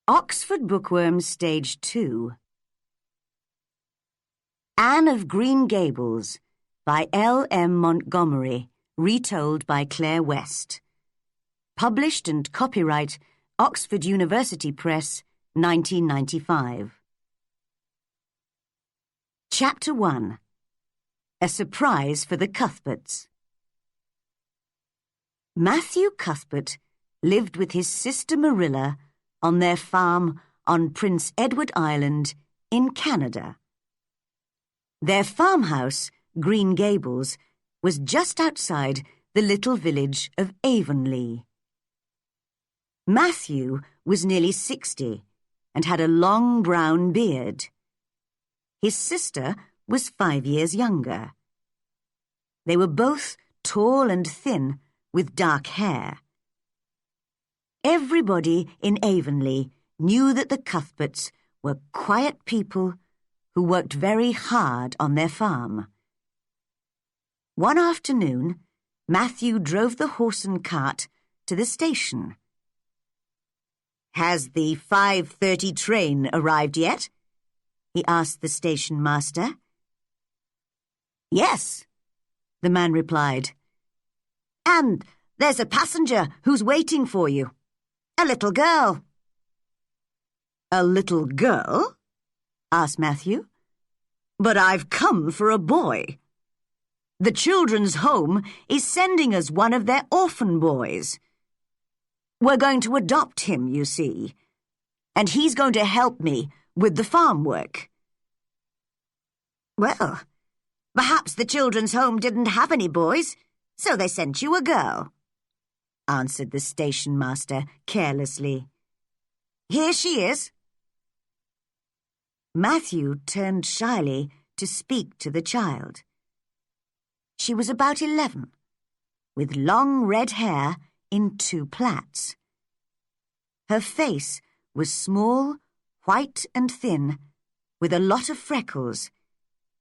Oxford Bookworms Stage 2. Anne of Green Gables by L. M. Montgomery, retold by Claire West. Published and copyright Oxford University Press, 1995. Chapter 1. A Surprise for the Cuthberts. Matthew Cuthbert lived with his sister Marilla on their farm on Prince Edward Island in Canada. Their farmhouse, Green Gables, was just outside the little village of Avonlea. Matthew was nearly 60 and had a long brown beard. His sister was 5 years younger. They were both tall and thin with dark hair. Everybody in Avonlea knew that the Cuthberts were quiet people who worked very hard on their farm. One afternoon, Matthew drove the horse and cart to the station. "Has the 5:30 train arrived yet?" he asked the station master. "Yes," the man replied. "And there's a passenger who's waiting for you. A little girl." "A little girl?" asked Matthew. "But I've come for a boy. The children's home is sending us one of their orphan boys. We're going to adopt him, you see, and he's going to help me with the farm work." "Well, perhaps the children's home didn't have any boys, so they sent you a girl," answered the station master carelessly. "Here she is." Matthew turned shyly to speak to the child. She was about 11, with long red hair in 2 plaits. Her face was small, white and thin, with a lot of freckles,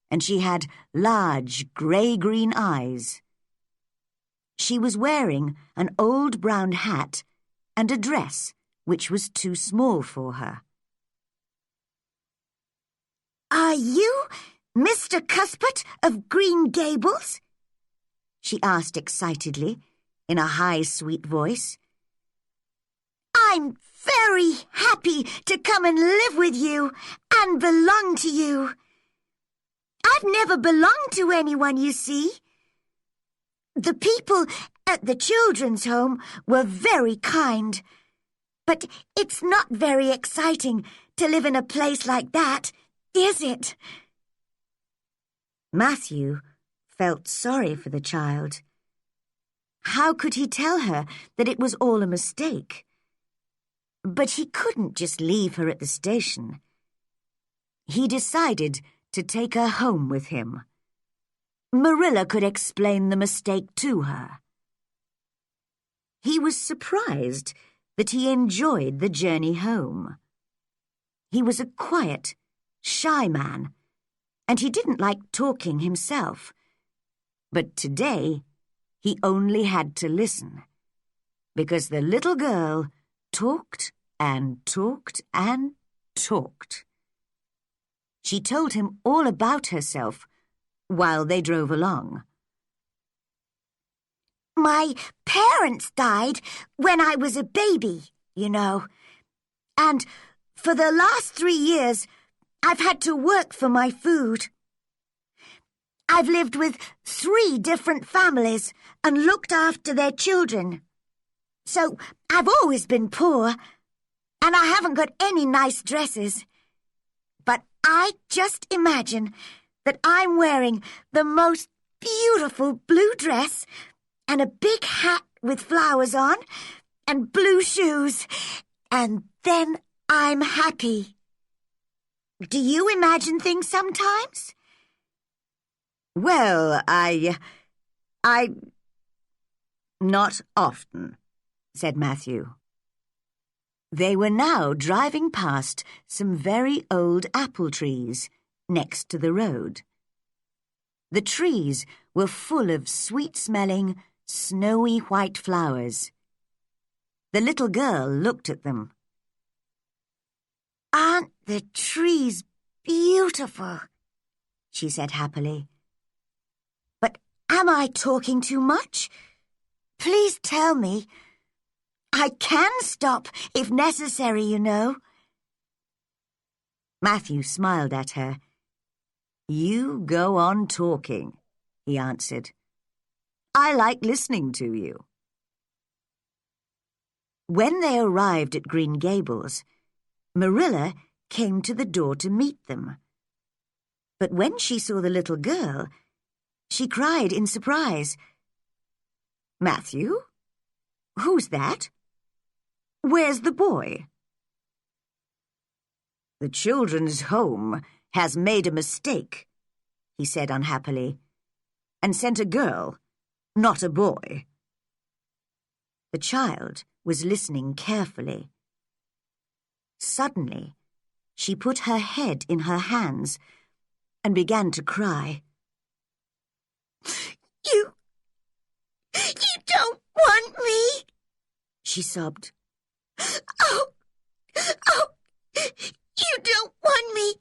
and she had large grey-green eyes. She was wearing an old brown hat and a dress which was too small for her. "Are you Mr. Cuthbert of Green Gables?" she asked excitedly, in a high, sweet voice. "I'm very happy to come and live with you and belong to you. I've never belonged to anyone, you see. The people at the children's home were very kind, but it's not very exciting to live in a place like that, is it?" Matthew felt sorry for the child. How could he tell her that it was all a mistake? But he couldn't just leave her at the station. He decided to take her home with him. Marilla could explain the mistake to her. He was surprised that he enjoyed the journey home. He was a quiet, shy man, and he didn't like talking himself. But today, he only had to listen, because the little girl talked and talked and talked. She told him all about herself while they drove along. "My parents died when I was a baby, you know, and for the last 3 years, I've had to work for my food. I've lived with 3 different families and looked after their children. So I've always been poor, and I haven't got any nice dresses. But I just imagine that I'm wearing the most beautiful blue dress and a big hat with flowers on and blue shoes, and then I'm happy. Do you imagine things sometimes?" "Well, I... not often," said Matthew. They were now driving past some very old apple trees next to the road. The trees were full of sweet-smelling, snowy white flowers. The little girl looked at them. The tree's beautiful, she said happily. But am I talking too much? Please tell me. I can stop if necessary, you know. Matthew smiled at her. You go on talking, he answered. I like listening to you. When they arrived at Green Gables, Marilla came to the door to meet them. But when she saw the little girl, she cried in surprise. Matthew? Who's that? Where's the boy? The children's home has made a mistake, he said unhappily, and sent a girl, not a boy. The child was listening carefully. Suddenly, she put her head in her hands and began to cry. You don't want me, she sobbed. Oh, you don't want me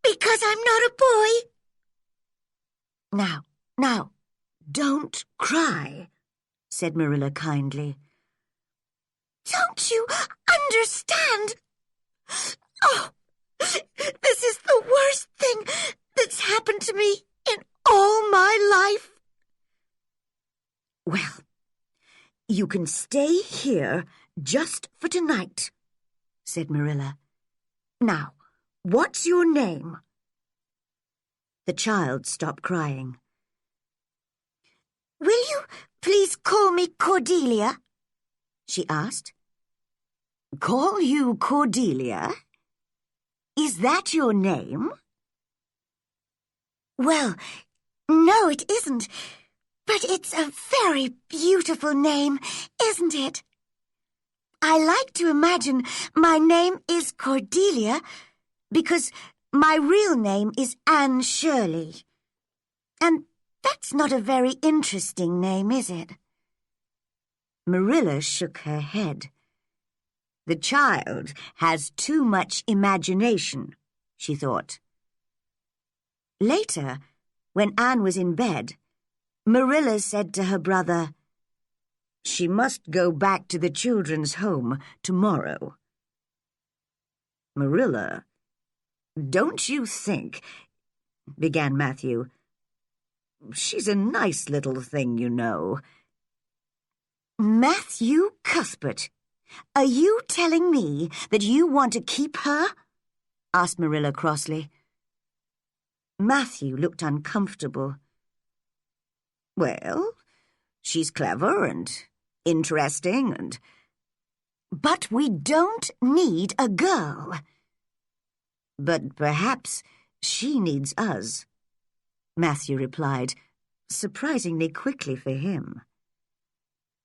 because I'm not a boy. Now, don't cry, said Marilla kindly. Don't you understand? Oh, this is the worst thing that's happened to me in all my life. Well, you can stay here just for tonight, said Marilla. Now, what's your name? The child stopped crying. Will you please call me Cordelia? She asked. Call you Cordelia? Is that your name? Well, no, it isn't. But it's a very beautiful name, isn't it? I like to imagine my name is Cordelia because my real name is Anne Shirley. And that's not a very interesting name, is it? Marilla shook her head. The child has too much imagination, she thought. Later, when Anne was in bed, Marilla said to her brother, She must go back to the children's home tomorrow. Marilla, don't you think, began Matthew. She's a nice little thing, you know. Matthew Cuthbert, are you telling me that you want to keep her? Asked Marilla crossly. Matthew looked uncomfortable. Well, she's clever and interesting and... But we don't need a girl. But perhaps she needs us, Matthew replied, surprisingly quickly for him.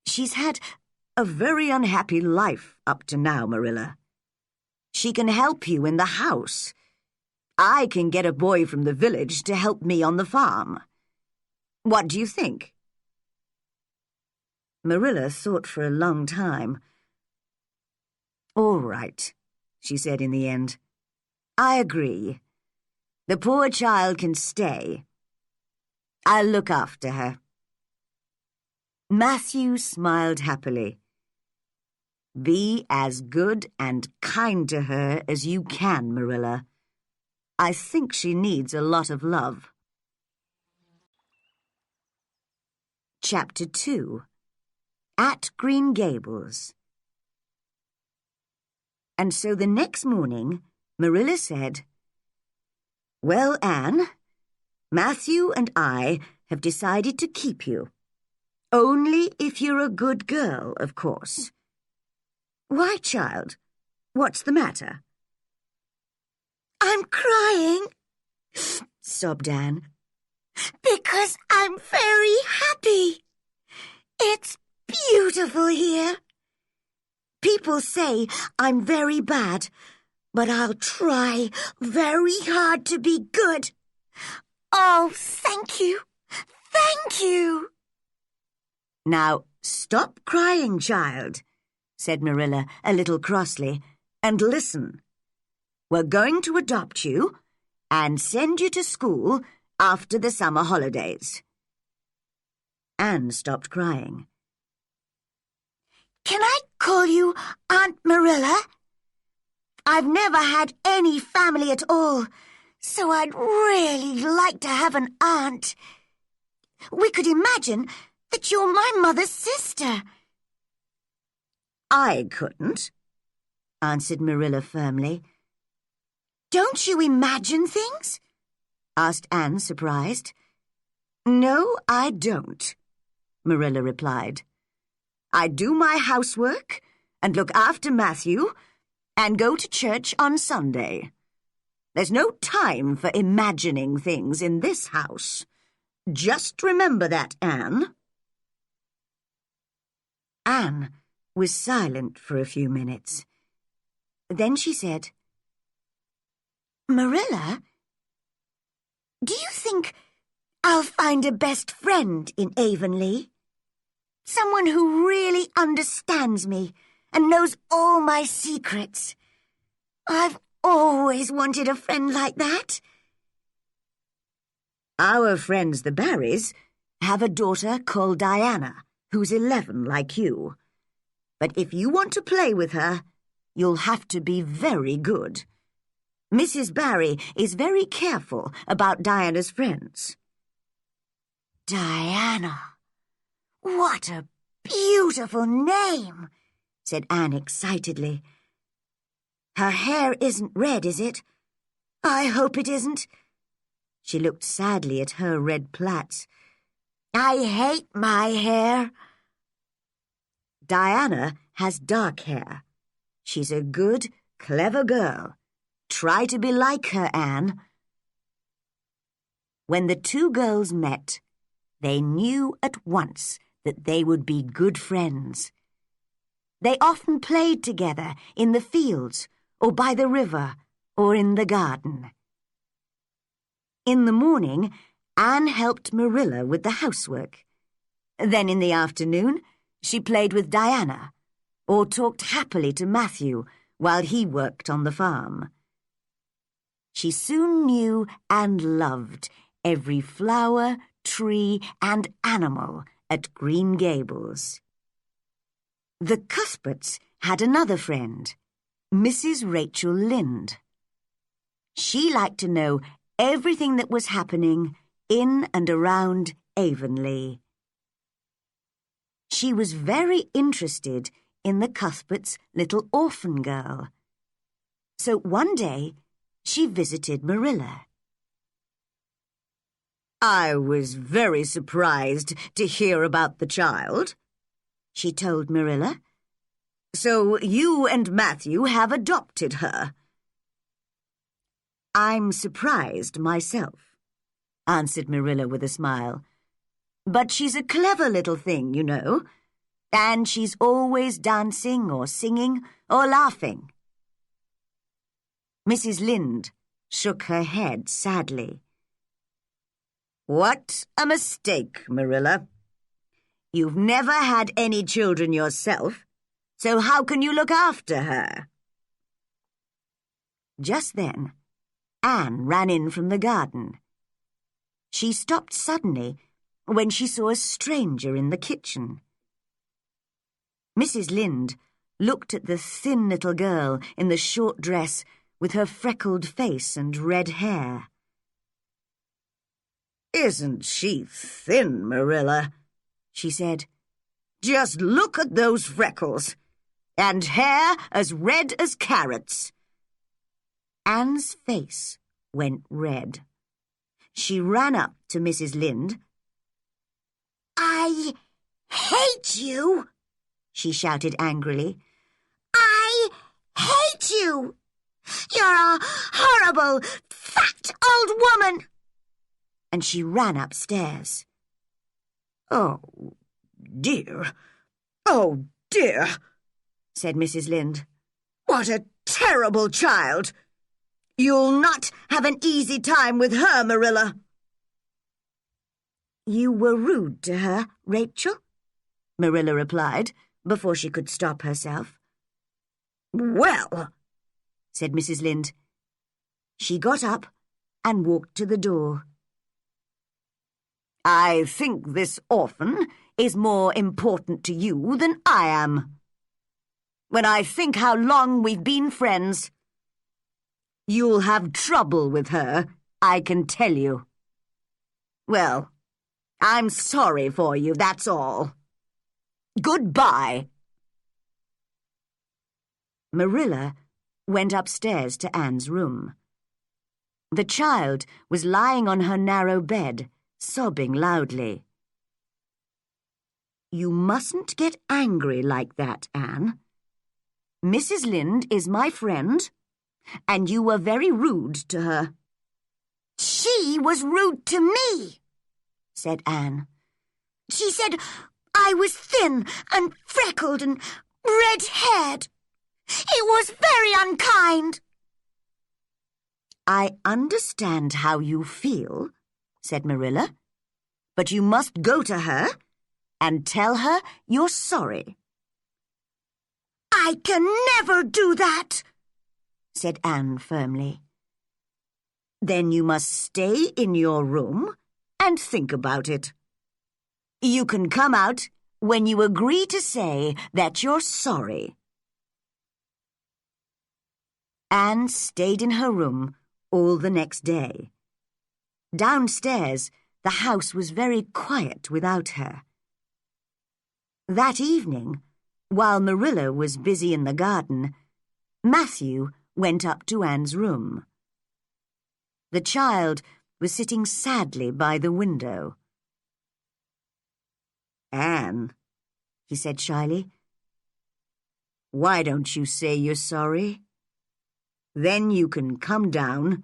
She's had a very unhappy life up to now, Marilla. She can help you in the house. I can get a boy from the village to help me on the farm. What do you think? Marilla thought for a long time. All right, she said in the end. I agree. The poor child can stay. I'll look after her. Matthew smiled happily. Be as good and kind to her as you can, Marilla. I think she needs a lot of love. Chapter 2. At Green Gables. And so the next morning, Marilla said, Well, Anne, Matthew and I have decided to keep you. Only if you're a good girl, of course. Why, child? What's the matter? I'm crying, sobbed Anne, because I'm very happy. It's beautiful here. People say I'm very bad, but I'll try very hard to be good. Oh, thank you. Thank you. Now, stop crying, child, said Marilla a little crossly, and listen. We're going to adopt you and send you to school after the summer holidays." Anne stopped crying. "Can I call you Aunt Marilla? I've never had any family at all, so I'd really like to have an aunt. We could imagine that you're my mother's sister." "I couldn't," answered Marilla firmly. "Don't you imagine things?" asked Anne, surprised. "No, I don't," Marilla replied. "I do my housework and look after Matthew and go to church on Sunday. There's no time for imagining things in this house. Just remember that, Anne." Anne was silent for a few minutes. Then she said, "Marilla, do you think I'll find a best friend in Avonlea? Someone who really understands me and knows all my secrets. I've always wanted a friend like that." "Our friends, the Barrys, have a daughter called Diana, who's 11 like you. But if you want to play with her, you'll have to be very good. Mrs. Barry is very careful about Diana's friends." "Diana! What a beautiful name," said Anne excitedly. "Her hair isn't red, is it? I hope it isn't." She looked sadly at her red plaits. "I hate my hair." "Diana has dark hair. She's a good, clever girl. Try to be like her, Anne." When the two girls met, they knew at once that they would be good friends. They often played together in the fields or by the river or in the garden. In the morning, Anne helped Marilla with the housework. Then in the afternoon, she played with Diana or talked happily to Matthew while he worked on the farm. She soon knew and loved every flower, tree, and animal at Green Gables. The Cuthberts had another friend, Mrs. Rachel Lynde. She liked to know everything that was happening in and around Avonlea. She was very interested in the Cuthberts' little orphan girl. So one day, she visited Marilla. "I was very surprised to hear about the child," she told Marilla. "So you and Matthew have adopted her." "I'm surprised myself," answered Marilla with a smile. "But she's a clever little thing, you know, and she's always dancing or singing or laughing." Mrs. Lynde shook her head sadly. "What a mistake, Marilla. You've never had any children yourself, so how can you look after her?" Just then, Anne ran in from the garden. She stopped suddenly when she saw a stranger in the kitchen. Mrs. Lynde looked at the thin little girl in the short dress with her freckled face and red hair. "Isn't she thin, Marilla?" she said. "Just look at those freckles, and hair as red as carrots." Anne's face went red. She ran up to Mrs. Lynde. "I hate you," she shouted angrily. "I hate you! You're a horrible, fat old woman!" And she ran upstairs. "Oh, dear, oh, dear," said Mrs. Lynde. "What a terrible child! You'll not have an easy time with her, Marilla." "You were rude to her, Rachel?" Marilla replied, before she could stop herself. "Well," said Mrs. Lynde, She got up and walked to the door. "I think this orphan is more important to you than I am. When I think how long we've been friends, you'll have trouble with her, I can tell you. Well, I'm sorry for you, that's all. Goodbye." Marilla went upstairs to Anne's room. The child was lying on her narrow bed, sobbing loudly. "You mustn't get angry like that, Anne. Mrs. Lynde is my friend, and you were very rude to her." "She was rude to me," said Anne. "She said I was thin and freckled and red-haired. It was very unkind." "I understand how you feel," said Marilla, "but you must go to her and tell her you're sorry." "I can never do that," said Anne firmly. "Then you must stay in your room and think about it. You can come out when you agree to say that you're sorry." Anne stayed in her room all the next day. Downstairs, the house was very quiet without her. That evening, while Marilla was busy in the garden, Matthew went up to Anne's room. The child was sitting sadly by the window. "Anne," he said shyly, "why don't you say you're sorry? Then you can come down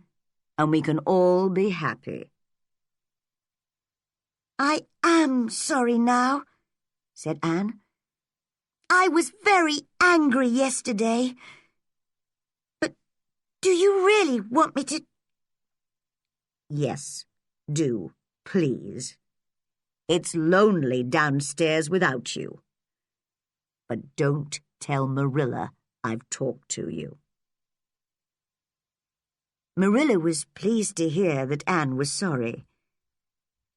and we can all be happy." "I am sorry now," said Anne. "I was very angry yesterday. But do you really want me to—" "Yes, do, please. It's lonely downstairs without you. But don't tell Marilla I've talked to you." Marilla was pleased to hear that Anne was sorry.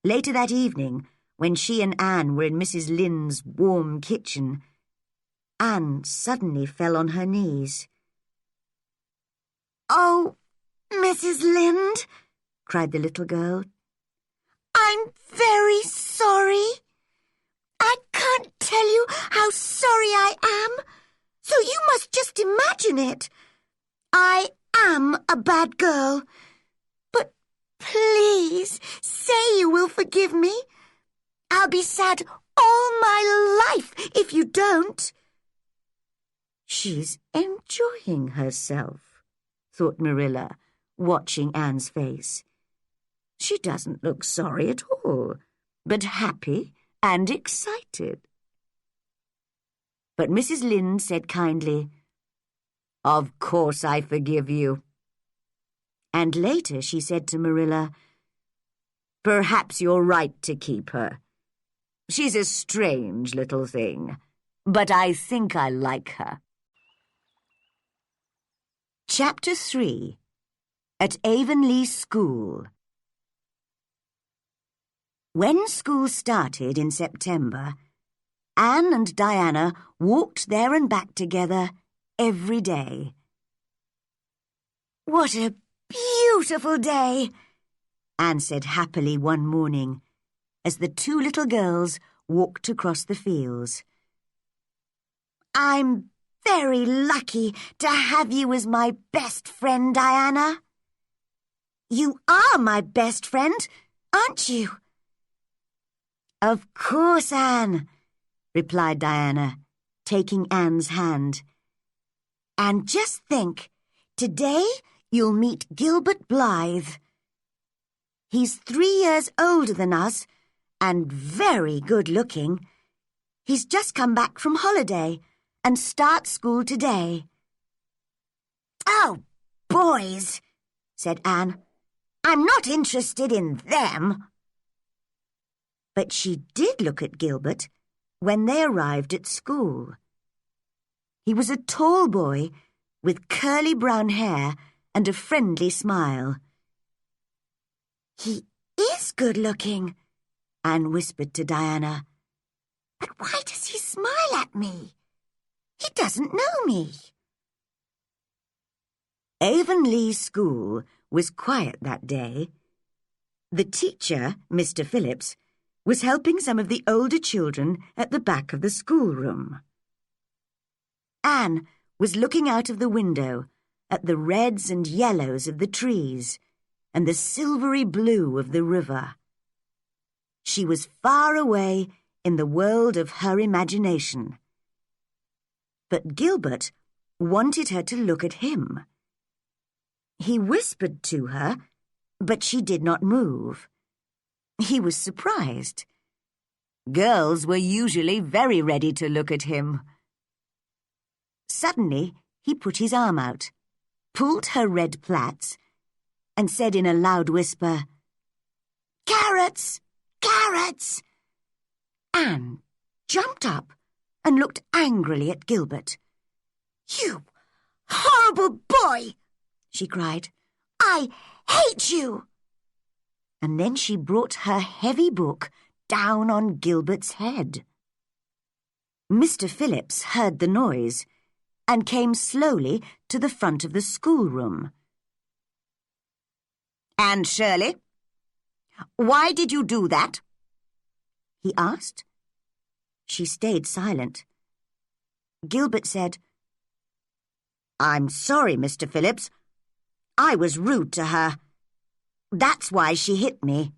Later that evening, when she and Anne were in Mrs. Lynde's warm kitchen, Anne suddenly fell on her knees. "Oh, Mrs. Lynde," cried the little girl, "I'm very sorry. I can't tell you how sorry I am, so you must just imagine it. I am a bad girl, but please say you will forgive me. I'll be sad all my life if you don't." "She's enjoying herself," thought Marilla, watching Anne's face. "She doesn't look sorry at all, but happy and excited." But Mrs. Lynde said kindly, "Of course I forgive you." And later she said to Marilla, "Perhaps you're right to keep her. She's a strange little thing, but I think I like her." Chapter 3. At Avonlea School. When school started in September, Anne and Diana walked there and back together every day. "What a beautiful day," Anne said happily one morning, as the two little girls walked across the fields. "I'm very lucky to have you as my best friend, Diana." "You are my best friend, aren't you?" "Of course, Anne," replied Diana, taking Anne's hand. "And just think, today you'll meet Gilbert Blythe. He's 3 years older than us and very good-looking. He's just come back from holiday and starts school today." "Oh, boys," said Anne. "I'm not interested in them." But she did look at Gilbert when they arrived at school. He was a tall boy with curly brown hair and a friendly smile. "He is good-looking," Anne whispered to Diana. "But why does he smile at me? He doesn't know me." Avonlea School was quiet that day. The teacher, Mr. Phillips, was helping some of the older children at the back of the schoolroom. Anne was looking out of the window at the reds and yellows of the trees and the silvery blue of the river. She was far away in the world of her imagination. But Gilbert wanted her to look at him. He whispered to her, but she did not move. He was surprised. Girls were usually very ready to look at him. Suddenly, he put his arm out, pulled her red plaits, and said in a loud whisper, "Carrots! Carrots!" Anne jumped up and looked angrily at Gilbert. "You horrible boy!" she cried. "I hate you!" And then she brought her heavy book down on Gilbert's head. Mr. Phillips heard the noise and came slowly to the front of the schoolroom. "And Shirley, why did you do that?" he asked. She stayed silent. Gilbert said, "I'm sorry, Mr. Phillips. I was rude to her. That's why she hit me."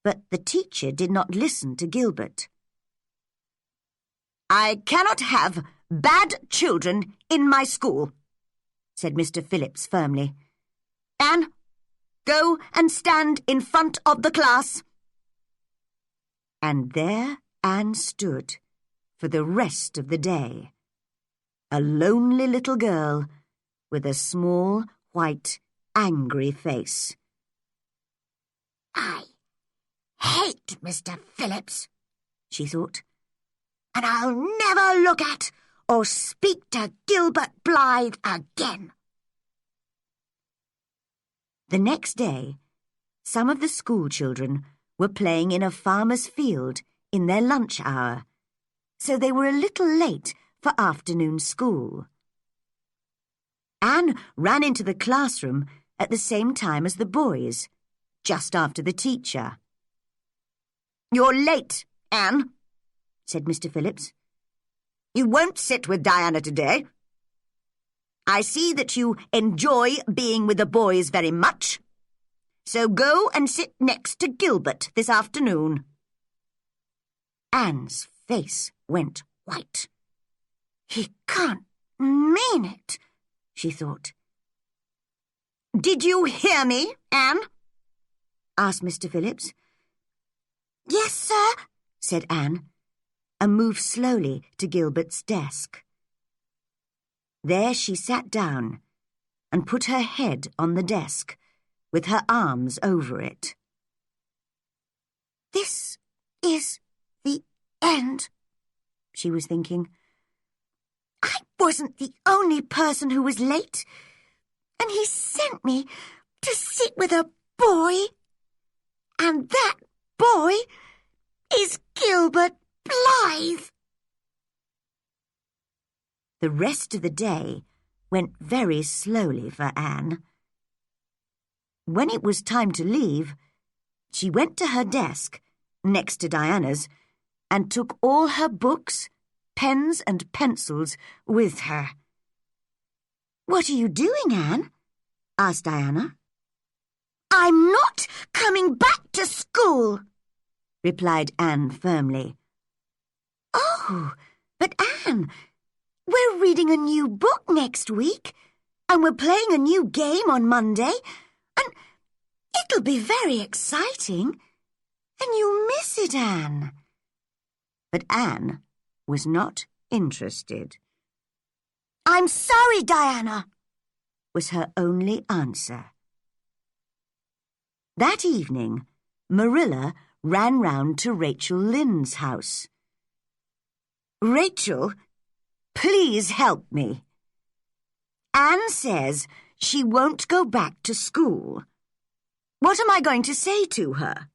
But the teacher did not listen to Gilbert. "I cannot have bad children in my school," said Mr. Phillips firmly. "Anne, go and stand in front of the class." And there Anne stood for the rest of the day, a lonely little girl with a small, white, angry face. "I hate Mr. Phillips," she thought, "and I'll never look at or speak to Gilbert Blythe again." The next day, some of the school children were playing in a farmer's field in their lunch hour, so they were a little late for afternoon school. Anne ran into the classroom at the same time as the boys, just after the teacher. "You're late, Anne," said Mr. Phillips. "You won't sit with Diana today. I see that you enjoy being with the boys very much, so go and sit next to Gilbert this afternoon." Anne's face went white. "He can't mean it," she thought. "Did you hear me, Anne?" asked Mr. Phillips. "Yes, sir," said Anne, and moved slowly to Gilbert's desk. There she sat down and put her head on the desk, with her arms over it. "This is the end," she was thinking. "I wasn't the only person who was late, and he sent me to sit with a boy, and that boy is Gilbert Blythe." The rest of the day went very slowly for Anne. When it was time to leave, she went to her desk, next to Diana's, and took all her books, pens and pencils with her. "What are you doing, Anne?" asked Diana. "I'm not coming back to school," replied Anne firmly. "Oh, but Anne, we're reading a new book next week, and we're playing a new game on Monday, and it'll be very exciting, and you'll miss it, Anne." But Anne was not interested. "I'm sorry, Diana," was her only answer. That evening, Marilla ran round to Rachel Lynde's house. "Rachel, please help me. Anne says she won't go back to school. What am I going to say to her?"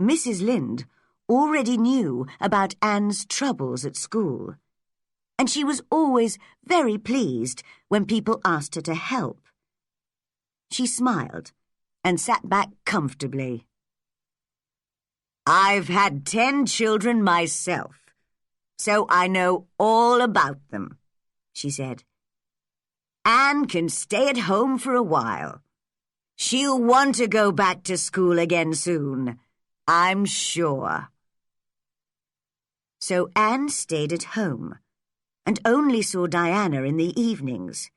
Mrs. Lynde already knew about Anne's troubles at school, and she was always very pleased when people asked her to help. She smiled and sat back comfortably. "I've had 10 children myself, so I know all about them," she said. "Anne can stay at home for a while. She'll want to go back to school again soon, I'm sure." So Anne stayed at home and only saw Diana in the evenings.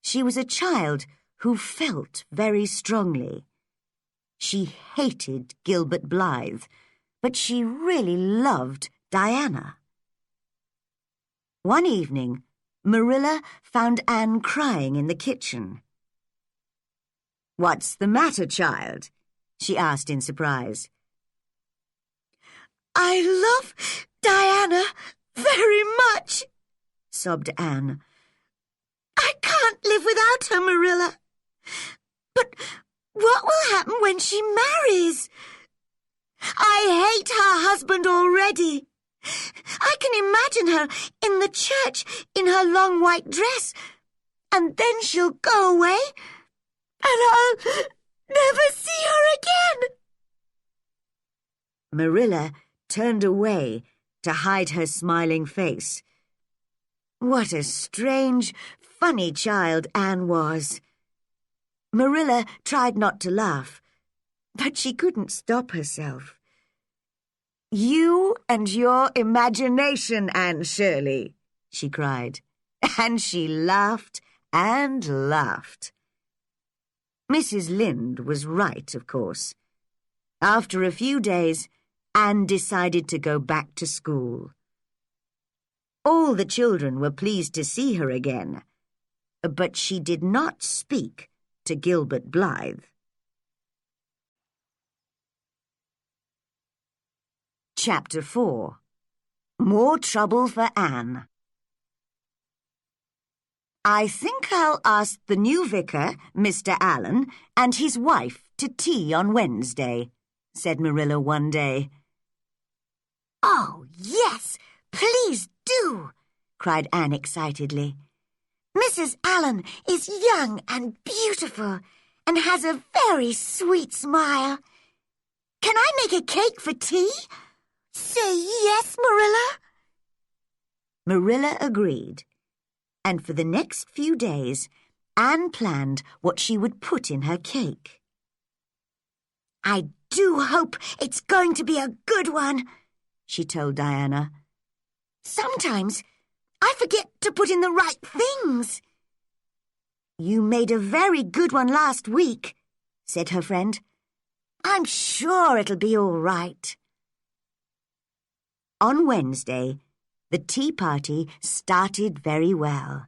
She was a child who felt very strongly. She hated Gilbert Blythe, but she really loved Diana. One evening, Marilla found Anne crying in the kitchen. "What's the matter, child?" she asked in surprise. "I love Diana very much," sobbed Anne. "I can't live without her, Marilla. But what will happen when she marries? I hate her husband already. I can imagine her in the church in her long white dress, and then she'll go away, and I'll never see her again." Marilla turned away to hide her smiling face. What a strange, funny child Anne was. Marilla tried not to laugh, but she couldn't stop herself. "You and your imagination, Anne Shirley," she cried, and she laughed and laughed. Mrs. Lynde was right, of course. After a few days, Anne decided to go back to school. All the children were pleased to see her again, but she did not speak to Gilbert Blythe. Chapter 4. More Trouble for Anne. "I think I'll ask the new vicar, Mr. Allen, and his wife to tea on Wednesday," said Marilla one day. "Oh, yes, please do," cried Anne excitedly. "Mrs. Allen is young and beautiful and has a very sweet smile. Can I make a cake for tea? Say yes, Marilla." Marilla agreed, and for the next few days, Anne planned what she would put in her cake. "I do hope it's going to be a good one," she told Diana. "Sometimes I forget to put in the right things." "You made a very good one last week," said her friend. "I'm sure it'll be all right." On Wednesday, the tea party started very well.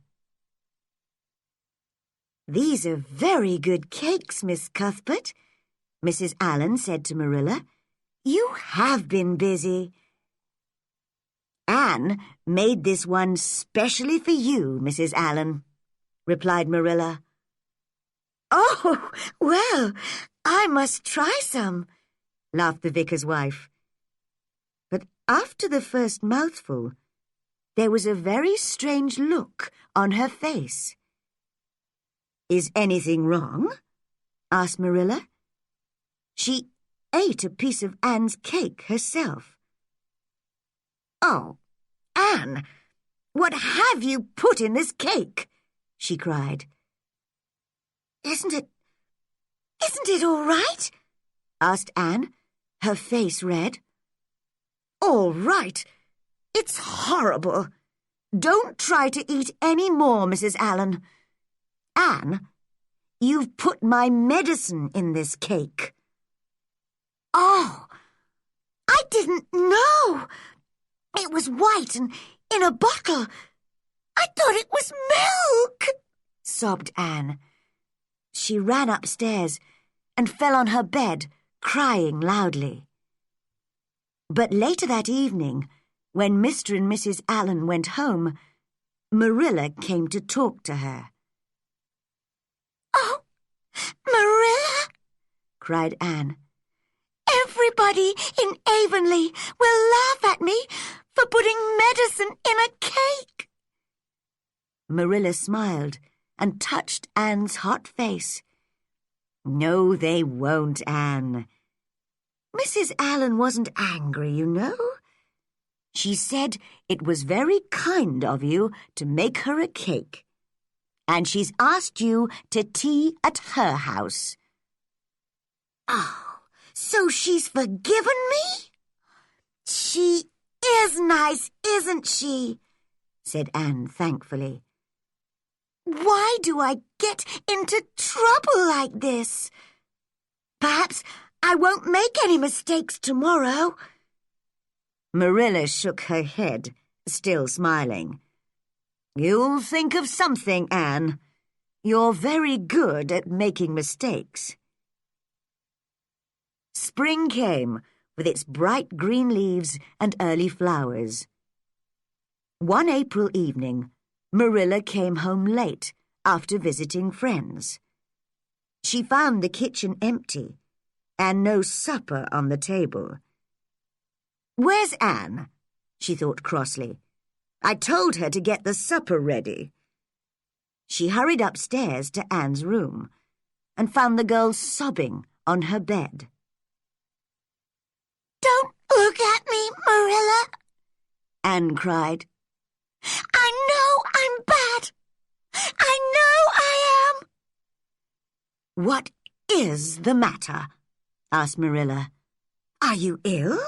"These are very good cakes, Miss Cuthbert," Mrs. Allen said to Marilla. "You have been busy." "Anne made this one specially for you, Mrs. Allen," replied Marilla. "Oh, well, I must try some," laughed the vicar's wife. But after the first mouthful, there was a very strange look on her face. "Is anything wrong?" asked Marilla. She ate a piece of Anne's cake herself. "Oh, Anne, what have you put in this cake?" she cried. Isn't it all right?" asked Anne, her face red. "All right? It's horrible. Don't try to eat any more, Mrs. Allen. Anne, you've put my medicine in this cake." "Oh, I didn't know. It was white and in a bottle. I thought it was milk," sobbed Anne. She ran upstairs and fell on her bed, crying loudly. But later that evening, when Mr. and Mrs. Allen went home, Marilla came to talk to her. cried Anne. "Everybody in Avonlea will laugh at me for putting medicine in a cake." Marilla smiled and touched Anne's hot face. "No, they won't, Anne. Mrs. Allen wasn't angry, you know. She said it was very kind of you to make her a cake, and she's asked you to tea at her house." "Oh, so she's forgiven me? She is nice, isn't she?" said Anne thankfully. "Why do I get into trouble like this? Perhaps I won't make any mistakes tomorrow." Marilla shook her head, still smiling. "You'll think of something, Anne. You're very good at making mistakes." Spring came with its bright green leaves and early flowers. One April evening, Marilla came home late after visiting friends. She found the kitchen empty and no supper on the table. "Where's Anne?" she thought crossly. "I told her to get the supper ready." She hurried upstairs to Anne's room and found the girl sobbing on her bed. "Don't look at me, Marilla," Anne cried. "I know I'm bad. I know I am." "What is the matter?" asked Marilla. "Are you ill?"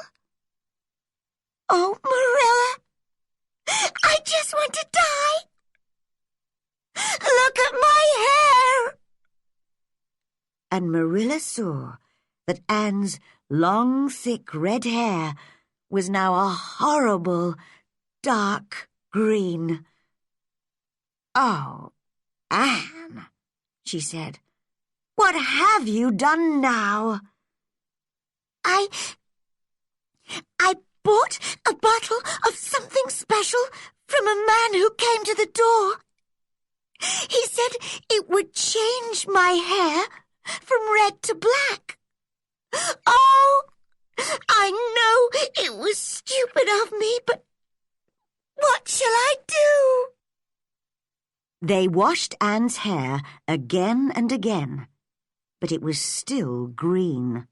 "Oh, Marilla, I just want to die. Look at my hair." And Marilla saw that Anne's long, thick red hair was now a horrible, dark green. "Oh, Anne," she said, "what have you done now?" I bought a bottle of something special from a man who came to the door. He said it would change my hair from red to black. Oh, I know it was stupid of me, but what shall I do?" They washed Anne's hair again and again, but it was still green.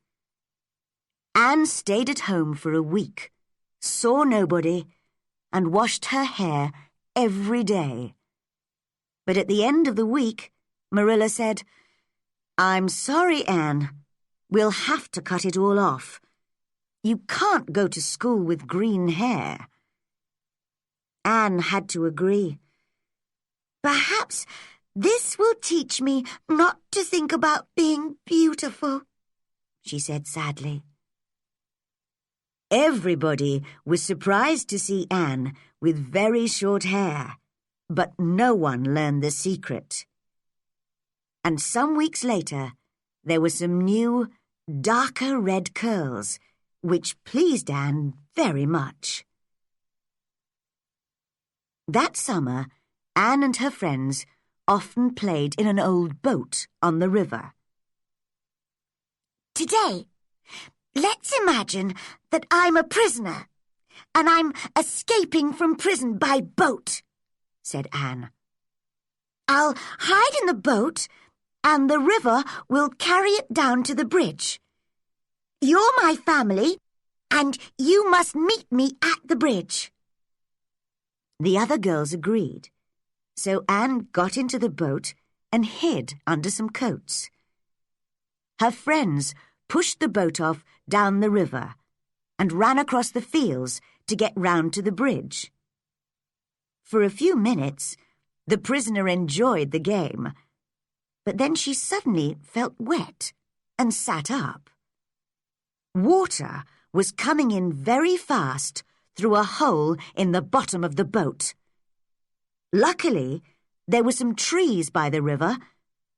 Anne stayed at home for a week, saw nobody, and washed her hair every day. But at the end of the week, Marilla said, "I'm sorry, Anne. We'll have to cut it all off. You can't go to school with green hair." Anne had to agree. "Perhaps this will teach me not to think about being beautiful," she said sadly. Everybody was surprised to see Anne with very short hair, but no one learned the secret. And some weeks later, there were some new, darker red curls, which pleased Anne very much. That summer, Anne and her friends often played in an old boat on the river. "Today, let's imagine that I'm a prisoner, and I'm escaping from prison by boat," said Anne. "I'll hide in the boat, and the river will carry it down to the bridge. You're my family, and you must meet me at the bridge." The other girls agreed, so Anne got into the boat and hid under some coats. Her friends pushed the boat off down the river and ran across the fields to get round to the bridge. For a few minutes, the prisoner enjoyed the game, but then she suddenly felt wet and sat up. Water was coming in very fast through a hole in the bottom of the boat. Luckily, there were some trees by the river,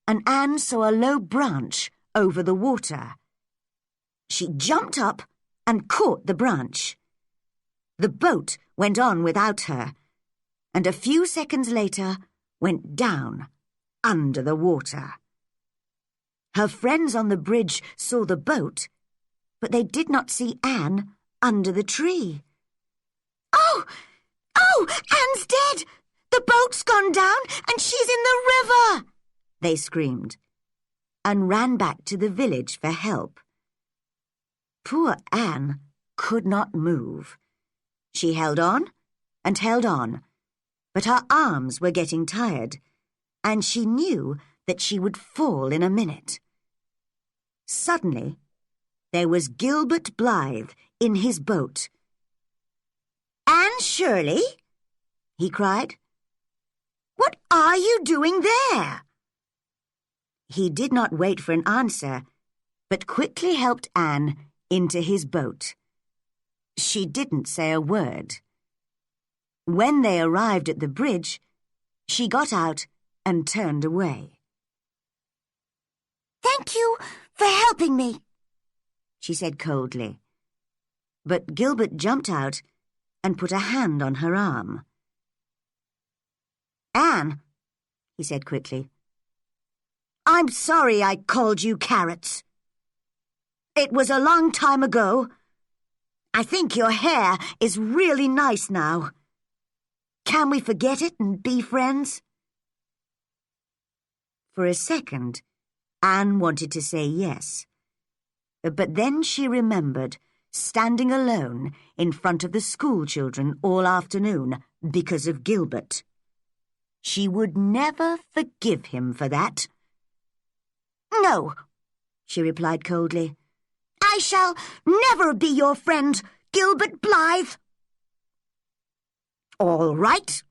and Anne saw a low branch over the water. She jumped up and caught the branch. The boat went on without her, and a few seconds later went down under the water. Her friends on the bridge saw the boat, but they did not see Anne under the tree. "Oh! Oh! Anne's dead! The boat's gone down and she's in the river!" they screamed, and ran back to the village for help. Poor Anne could not move. She held on, but her arms were getting tired, and she knew that she would fall in a minute. Suddenly, there was Gilbert Blythe in his boat. "Anne Shirley?" he cried. "What are you doing there?" He did not wait for an answer, but quickly helped Anne into his boat. She didn't say a word. When they arrived at the bridge, she got out and turned away. "Thank you for helping me," she said coldly. But Gilbert jumped out and put a hand on her arm. "Anne," he said quickly, "I'm sorry I called you carrots. It was a long time ago. I think your hair is really nice now. Can we forget it and be friends?" For a second, Anne wanted to say yes, but then she remembered standing alone in front of the school children all afternoon because of Gilbert. She would never forgive him for that. "No," she replied coldly. "I shall never be your friend, Gilbert Blythe." "All right."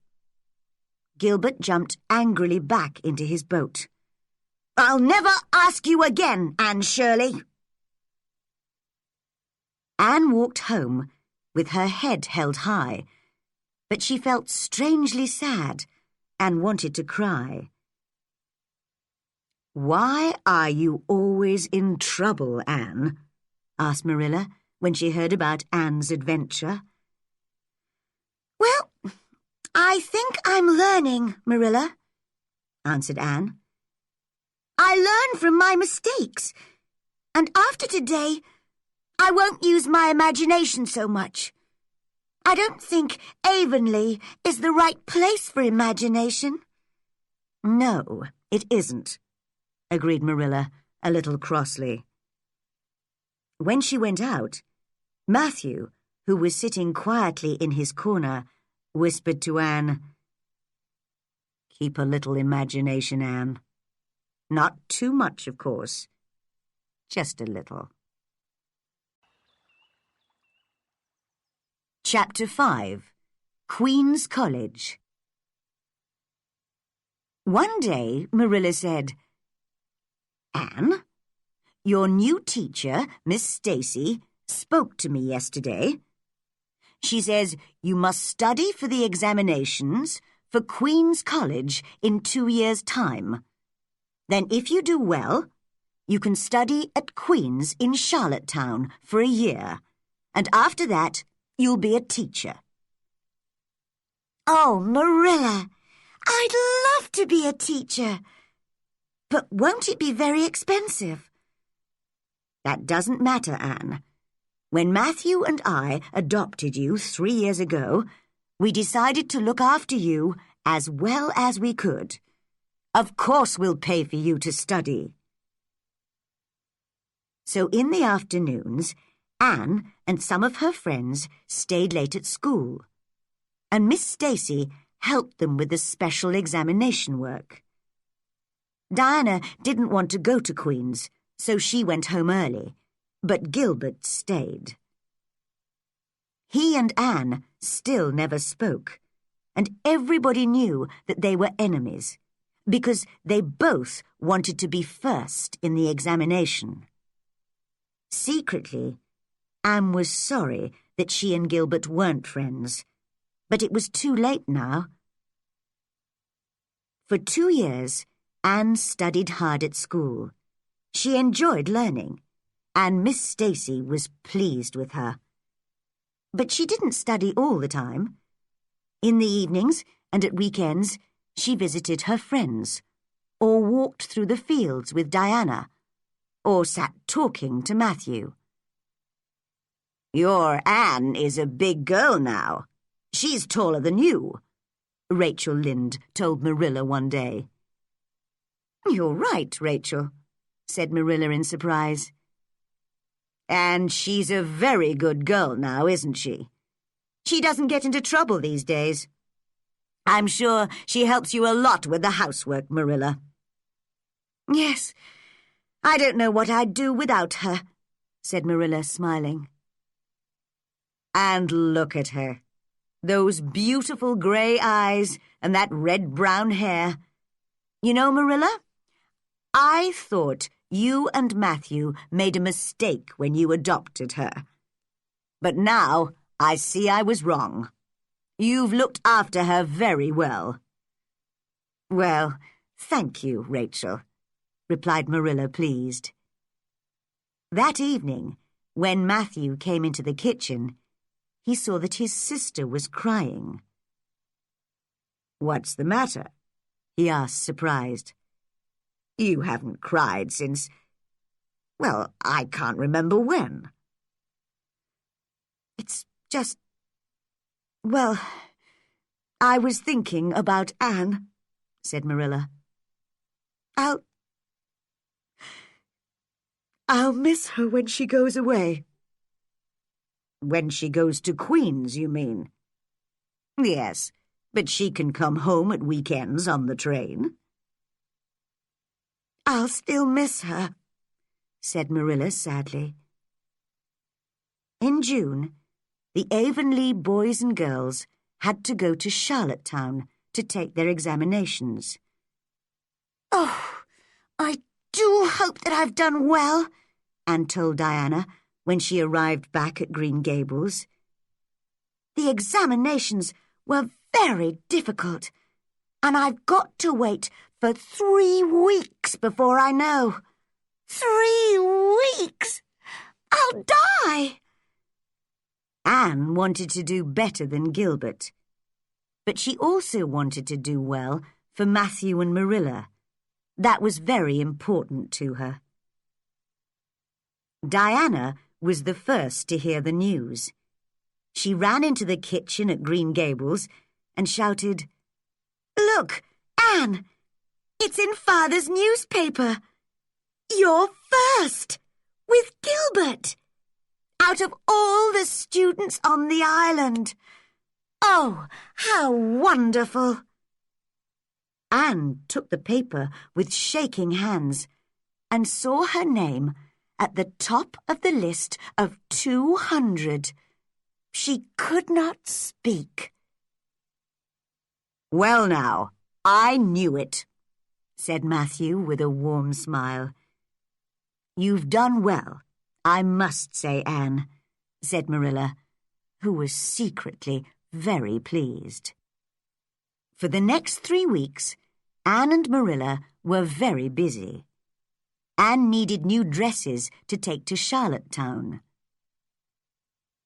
Gilbert jumped angrily back into his boat. "I'll never ask you again, Anne Shirley." Anne walked home with her head held high, but she felt strangely sad and wanted to cry. "Why are you always in trouble, Anne?" asked Marilla when she heard about Anne's adventure. "Well, I think I'm learning, Marilla," answered Anne. "I learn from my mistakes, and after today, I won't use my imagination so much. I don't think Avonlea is the right place for imagination." "No, it isn't," agreed Marilla a little crossly. When she went out, Matthew, who was sitting quietly in his corner, whispered to Anne, "Keep a little imagination, Anne. Not too much, of course. Just a little." Chapter 5. Queen's College. One day, Marilla said, "Anne, your new teacher, Miss Stacy, spoke to me yesterday. She says you must study for the examinations for Queen's College in 2 years' time. Then if you do well, you can study at Queen's in Charlottetown for a year, and after that, you'll be a teacher." "Oh, Marilla, I'd love to be a teacher. But won't it be very expensive?" "That doesn't matter, Anne. When Matthew and I adopted you 3 years ago, we decided to look after you as well as we could. Of course we'll pay for you to study." So in the afternoons, Anne and some of her friends stayed late at school, and Miss Stacy helped them with the special examination work. Diana didn't want to go to Queen's, so she went home early, but Gilbert stayed. He and Anne still never spoke, and everybody knew that they were enemies, because they both wanted to be first in the examination. Secretly, Anne was sorry that she and Gilbert weren't friends, but it was too late now. For 2 years, Anne studied hard at school. She enjoyed learning, and Miss Stacy was pleased with her. But she didn't study all the time. In the evenings and at weekends, she visited her friends, or walked through the fields with Diana, or sat talking to Matthew. "Your Anne is a big girl now. She's taller than you," Rachel Lynde told Marilla one day. "You're right, Rachel," said Marilla in surprise. "And she's a very good girl now, isn't she? She doesn't get into trouble these days. I'm sure she helps you a lot with the housework, Marilla." "Yes, I don't know what I'd do without her," said Marilla, smiling. "And look at her. Those beautiful grey eyes and that red-brown hair. You know, Marilla, I thought you and Matthew made a mistake when you adopted her. But now I see I was wrong. You've looked after her very well." "Well, thank you, Rachel," replied Marilla, pleased. That evening, when Matthew came into the kitchen, he saw that his sister was crying. "What's the matter?" he asked, surprised. "You haven't cried since, well, I can't remember when." "It's just, well, I was thinking about Anne," said Marilla. I'll miss her when she goes away." "When she goes to Queen's, you mean?" "Yes, but she can come home at weekends on the train." "I'll still miss her," said Marilla sadly. In June, the Avonlea boys and girls had to go to Charlottetown to take their examinations. "Oh, I do hope that I've done well," Anne told Diana when she arrived back at Green Gables. "The examinations were very difficult, and I've got to wait for 3 weeks before I know. 3 weeks! I'll die!" Anne wanted to do better than Gilbert, but she also wanted to do well for Matthew and Marilla. That was very important to her. Diana was the first to hear the news. She ran into the kitchen at Green Gables and shouted, "Look, Anne! It's in Father's newspaper! You're first, with Gilbert! Out of all the students on the island! Oh, how wonderful!" Anne took the paper with shaking hands and saw her name at the top of the list of 200. She could not speak. "Well now, I knew it," said Matthew with a warm smile. "You've done well, I must say, Anne," said Marilla, who was secretly very pleased. For the next 3 weeks, Anne and Marilla were very busy. Anne needed new dresses to take to Charlottetown.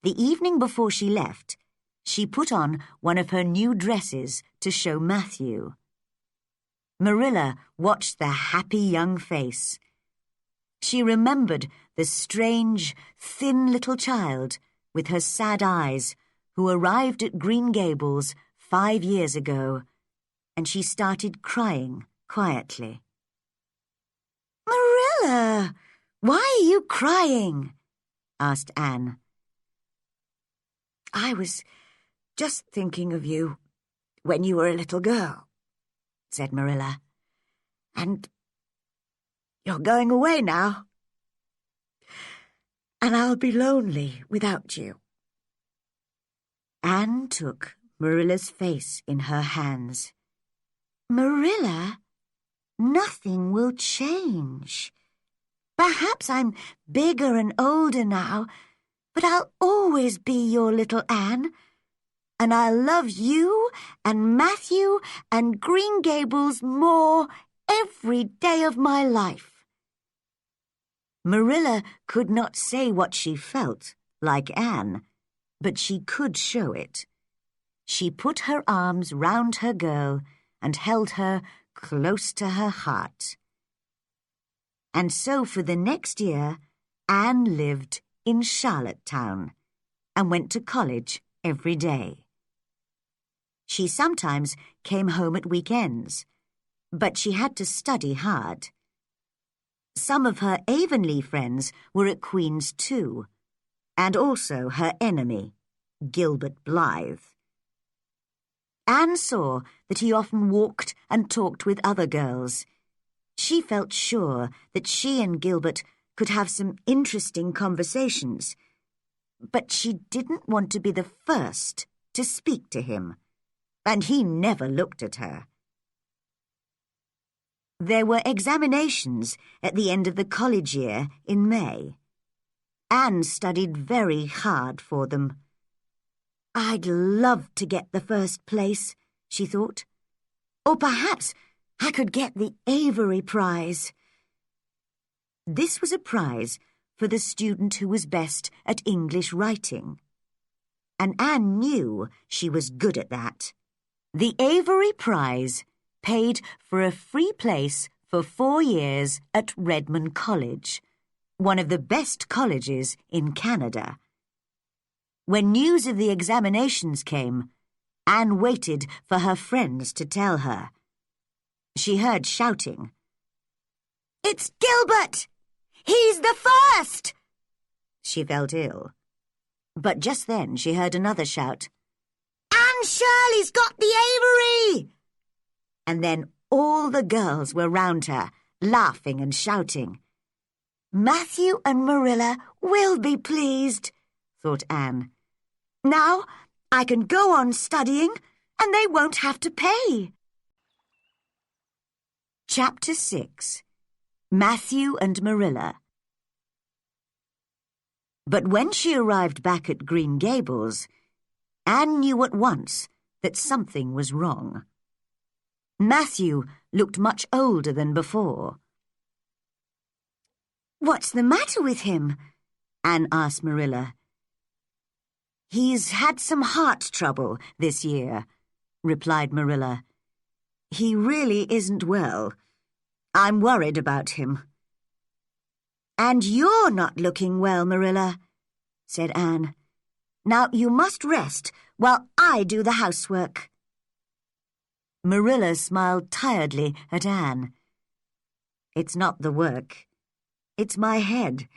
The evening before she left, she put on one of her new dresses to show Matthew. Marilla watched the happy young face. She remembered the strange, thin little child with her sad eyes who arrived at Green Gables 5 years ago, and she started crying quietly. "Marilla, why are you crying?" asked Anne. "I was just thinking of you when you were a little girl," said Marilla. "And you're going away now. And I'll be lonely without you." Anne took Marilla's face in her hands. "Marilla, nothing will change. Perhaps I'm bigger and older now, but I'll always be your little Anne, and I'll love you and Matthew and Green Gables more every day of my life." Marilla could not say what she felt, like Anne, but she could show it. She put her arms round her girl and held her close to her heart. and so for the next year, Anne lived in Charlottetown and went to college every day. She sometimes came home at weekends, but she had to study hard. Some of her Avonlea friends were at Queen's too, and also her enemy, Gilbert Blythe. Anne saw that he often walked and talked with other girls. She felt sure that she and Gilbert could have some interesting conversations, but she didn't want to be the first to speak to him, and he never looked at her. There were examinations at the end of the college year in May. Anne studied very hard for them. I'd love to get the first place, she thought. Or perhaps I could get the Avery Prize. This was a prize for the student who was best at English writing. And Anne knew she was good at that. The Avery Prize paid for a free place for 4 years at Redmond College, one of the best colleges in Canada. When news of the examinations came, Anne waited for her friends to tell her. She heard shouting. "It's Gilbert! He's the first!" She felt ill. But just then she heard another shout. "Anne Shirley's got the Avery!" And then all the girls were round her, laughing and shouting. Matthew and Marilla will be pleased, thought Anne. Now I can go on studying and they won't have to pay. Chapter 6. Matthew and Marilla. But when she arrived back at Green Gables, Anne knew at once that something was wrong. Matthew looked much older than before. "What's the matter with him?" Anne asked Marilla. "He's had some heart trouble this year," replied Marilla. "He really isn't well. I'm worried about him." "And you're not looking well, Marilla," said Anne. "Now you must rest while I do the housework." Marilla smiled tiredly at Anne. "It's not the work. It's my head.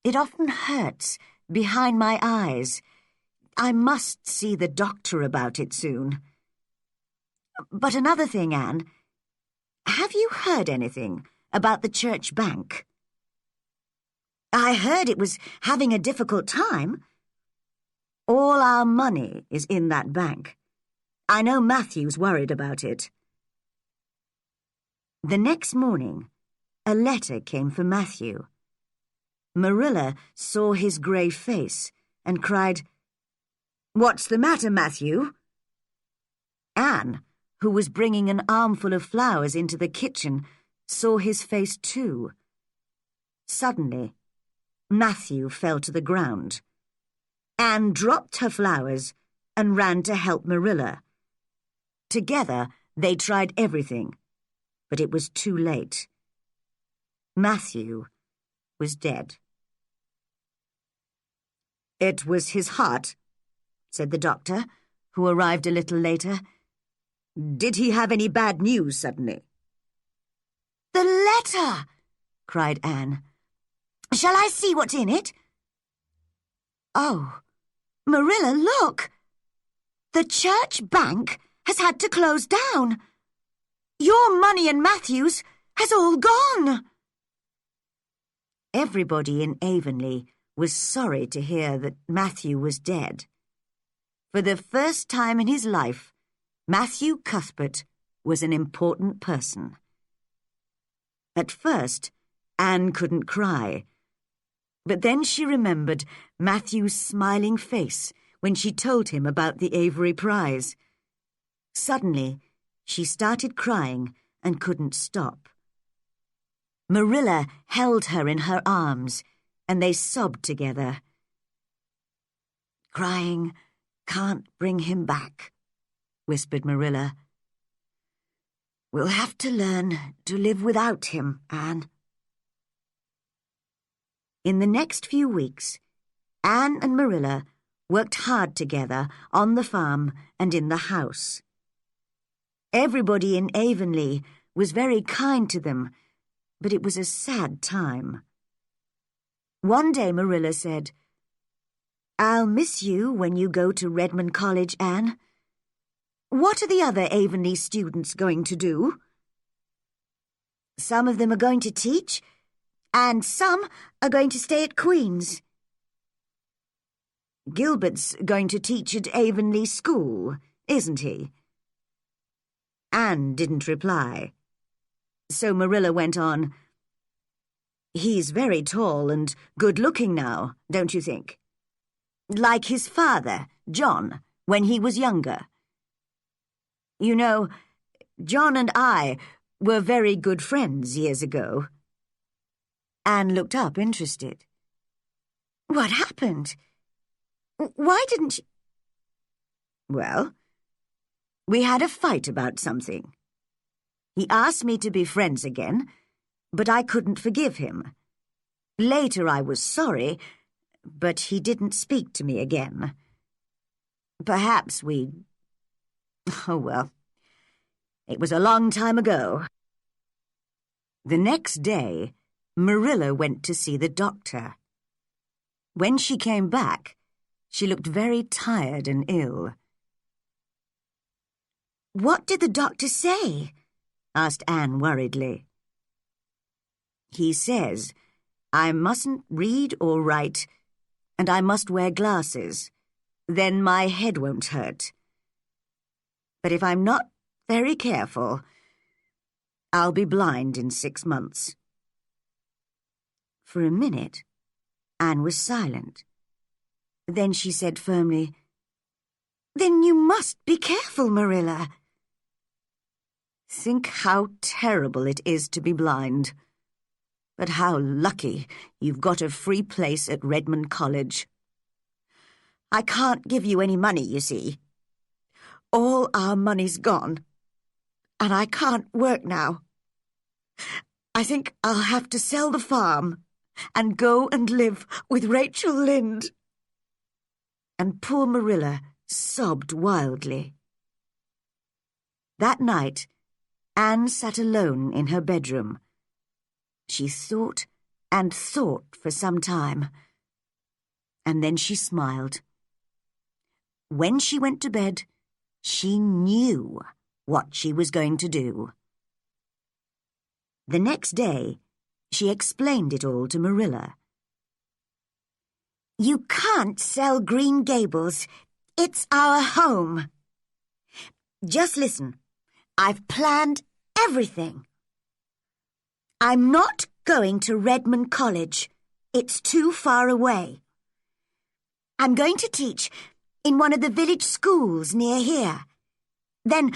It often hurts behind my eyes. I must see the doctor about it soon. But another thing, Anne, have you heard anything about the church bank?" "I heard it was having a difficult time." "All our money is in that bank. I know Matthew's worried about it." The next morning, a letter came for Matthew. Marilla saw his grey face and cried, "What's the matter, Matthew?" Anne, who was bringing an armful of flowers into the kitchen, saw his face too. Suddenly, Matthew fell to the ground. Anne dropped her flowers and ran to help Marilla. Together, they tried everything, but it was too late. Matthew was dead. "It was his heart," said the doctor, who arrived a little later. "Did he have any bad news suddenly?" "The letter!" cried Anne. "Shall I see what's in it?" "Oh, Marilla, look! The church bank has had to close down. Your money and Matthew's has all gone." Everybody in Avonlea was sorry to hear that Matthew was dead. For the first time in his life, Matthew Cuthbert was an important person. At first, Anne couldn't cry, but then she remembered Matthew's smiling face when she told him about the Avery Prize. Suddenly, she started crying and couldn't stop. Marilla held her in her arms, and they sobbed together. "Crying can't bring him back," whispered Marilla. "We'll have to learn to live without him, Anne." In the next few weeks, Anne and Marilla worked hard together on the farm and in the house. Everybody in Avonlea was very kind to them, but it was a sad time. One day Marilla said, "I'll miss you when you go to Redmond College, Anne. What are the other Avonlea students going to do?" "Some of them are going to teach, and some are going to stay at Queen's." "Gilbert's going to teach at Avonlea School, isn't he?" Anne didn't reply. So Marilla went on, "He's very tall and good-looking now, don't you think? Like his father, John, when he was younger. You know, John and I were very good friends years ago." Anne looked up, interested. "What happened? Why didn't you—" "Well, we had a fight about something. He asked me to be friends again, but I couldn't forgive him. Later I was sorry, but he didn't speak to me again. Perhaps oh well, it was a long time ago." The next day, Marilla went to see the doctor. When she came back, she looked very tired and ill. "What did the doctor say?" asked Anne worriedly. "He says I mustn't read or write, and I must wear glasses. Then my head won't hurt. But if I'm not very careful, I'll be blind in 6 months." For a minute, Anne was silent. Then she said firmly, "Then you must be careful, Marilla." "Think how terrible it is to be blind. But how lucky you've got a free place at Redmond College. I can't give you any money, you see. All our money's gone, and I can't work now. I think I'll have to sell the farm and go and live with Rachel Lynde." And poor Marilla sobbed wildly. That night, Anne sat alone in her bedroom. She thought and thought for some time, and then she smiled. When she went to bed, she knew what she was going to do. The next day, she explained it all to Marilla. "You can't sell Green Gables. It's our home. Just listen. I've planned everything. I'm not going to Redmond College. It's too far away. I'm going to teach in one of the village schools near here. Then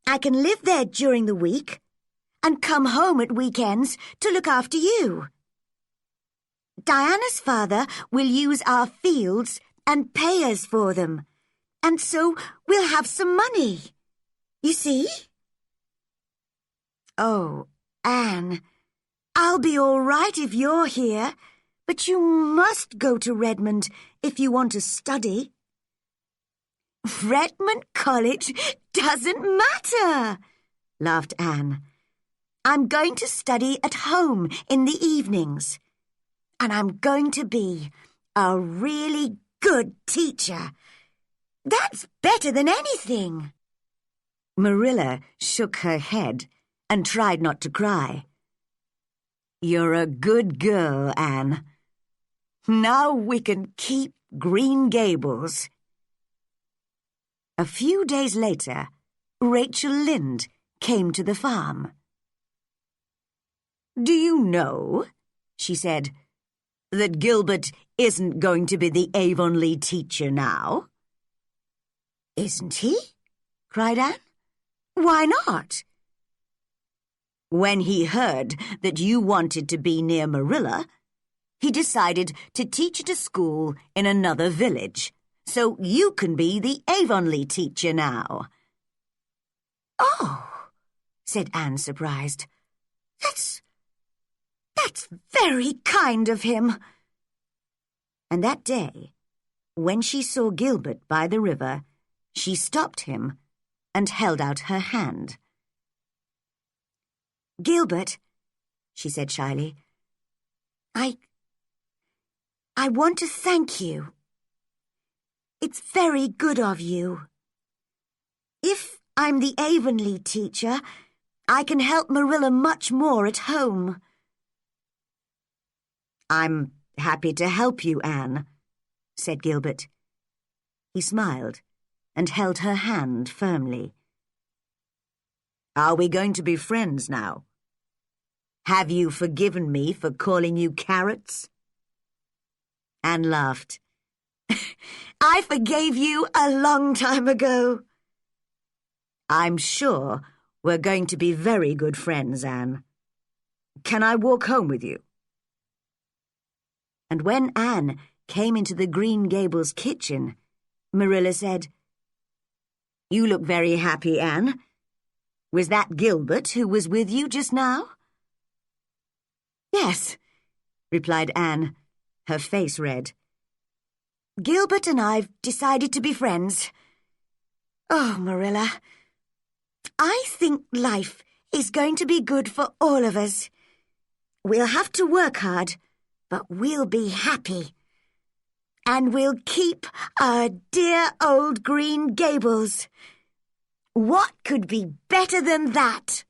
I can live there during the week and come home at weekends to look after you. Diana's father will use our fields and pay us for them, and so we'll have some money. You see?" "Oh, Anne, I'll be all right if you're here, but you must go to Redmond if you want to study." "Redmond College doesn't matter," laughed Anne. "I'm going to study at home in the evenings, and I'm going to be a really good teacher. That's better than anything." Marilla shook her head and tried not to cry. "You're a good girl, Anne. Now we can keep Green Gables." A few days later, Rachel Lynde came to the farm. "Do you know," she said, "that Gilbert isn't going to be the Avonlea teacher now?" "Isn't he?" cried Anne. "Why not?" "When he heard that you wanted to be near Marilla, he decided to teach at a school in another village, so you can be the Avonlea teacher now." "Oh," said Anne, surprised. That's very kind of him." And that day, when she saw Gilbert by the river, she stopped him and held out her hand. "Gilbert," she said shyly, I want to thank you. It's very good of you. If I'm the Avonlea teacher, I can help Marilla much more at home." "I'm happy to help you, Anne," said Gilbert. He smiled and held her hand firmly. "Are we going to be friends now? Have you forgiven me for calling you carrots?" Anne laughed. "I forgave you a long time ago." "I'm sure we're going to be very good friends, Anne. Can I walk home with you?" And when Anne came into the Green Gables kitchen, Marilla said, "You look very happy, Anne. Was that Gilbert who was with you just now?" "Yes," replied Anne, her face red. "Gilbert and I've decided to be friends. Oh, Marilla, I think life is going to be good for all of us. We'll have to work hard, but we'll be happy. And we'll keep our dear old Green Gables. What could be better than that?"